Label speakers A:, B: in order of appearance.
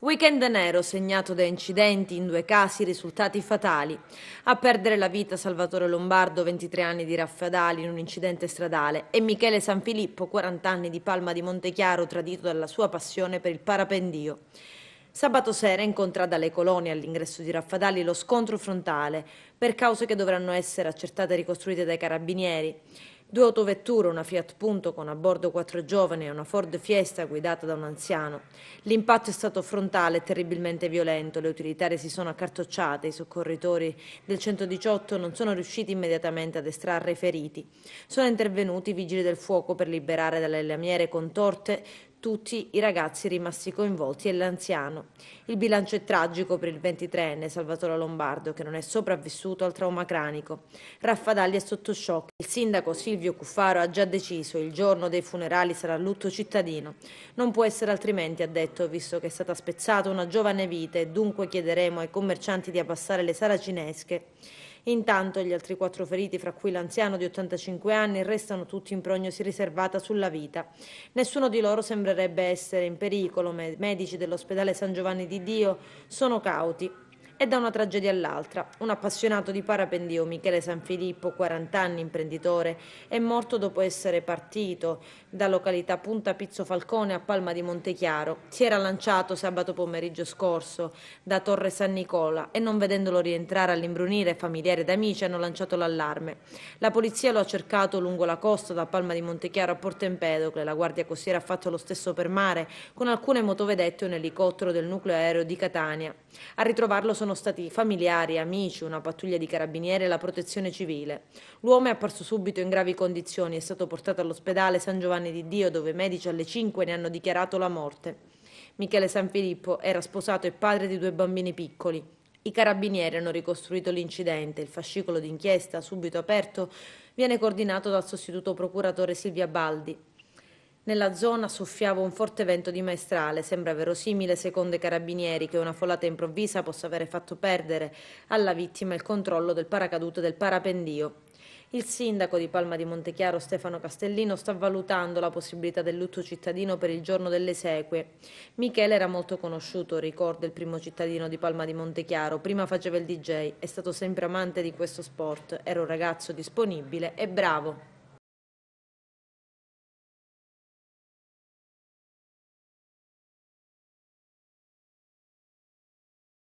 A: Weekend nero segnato da incidenti, in 2 casi risultati fatali. A perdere la vita Salvatore Lombardo, 23 anni di Raffadali, in un incidente stradale, e Michele Sanfilippo, 40 anni di Palma di Montechiaro, tradito dalla sua passione per il parapendio. Sabato sera in contrada alle Colonie, all'ingresso di Raffadali, lo scontro frontale, per cause che dovranno essere accertate e ricostruite dai carabinieri. 2 autovetture, una Fiat Punto con a bordo 4 giovani e una Ford Fiesta guidata da un anziano. L'impatto è stato frontale e terribilmente violento, le utilitarie si sono accartocciate, i soccorritori del 118 non sono riusciti immediatamente ad estrarre i feriti. Sono intervenuti i vigili del fuoco per liberare dalle lamiere contorte tutti i ragazzi rimasti coinvolti e l'anziano. Il bilancio è tragico per il 23enne Salvatore Lombardo, che non è sopravvissuto al trauma cranico. Raffadali è sotto shock. Il sindaco Silvio Cuffaro ha già deciso, il giorno dei funerali sarà lutto cittadino. Non può essere altrimenti, ha detto, visto che è stata spezzata una giovane vita e dunque chiederemo ai commercianti di abbassare le saracinesche. Intanto gli altri 4 feriti, fra cui l'anziano di 85 anni, restano tutti in prognosi riservata sulla vita. Nessuno di loro sembrerebbe essere in pericolo, ma i medici dell'ospedale San Giovanni di Dio sono cauti. E da una tragedia all'altra, un appassionato di parapendio, Michele Sanfilippo, 40 anni, imprenditore, è morto dopo essere partito da località Punta Pizzo Falcone a Palma di Montechiaro. Si era lanciato sabato pomeriggio scorso da Torre San Nicola e non vedendolo rientrare all'imbrunire, familiari ed amici hanno lanciato l'allarme. La polizia lo ha cercato lungo la costa da Palma di Montechiaro a Porto Empedocle, la Guardia Costiera ha fatto lo stesso per mare con alcune motovedette e un elicottero del nucleo aereo di Catania. A ritrovarlo sono stati familiari, amici, una pattuglia di carabinieri e la protezione civile. L'uomo è apparso subito in gravi condizioni, è stato portato all'ospedale San Giovanni di Dio, dove i medici alle 5 ne hanno dichiarato la morte. Michele Sanfilippo era sposato e padre di 2 bambini piccoli. I carabinieri hanno ricostruito l'incidente, il fascicolo d'inchiesta, subito aperto, viene coordinato dal sostituto procuratore Silvia Baldi. Nella zona soffiava un forte vento di maestrale. Sembra verosimile, secondo i carabinieri, che una folata improvvisa possa avere fatto perdere alla vittima il controllo del paracadute del parapendio. Il sindaco di Palma di Montechiaro, Stefano Castellino, sta valutando la possibilità del lutto cittadino per il giorno delle esequie. Michele era molto conosciuto, ricorda il primo cittadino di Palma di Montechiaro. Prima faceva il DJ, è stato sempre amante di questo sport, era un ragazzo disponibile e bravo.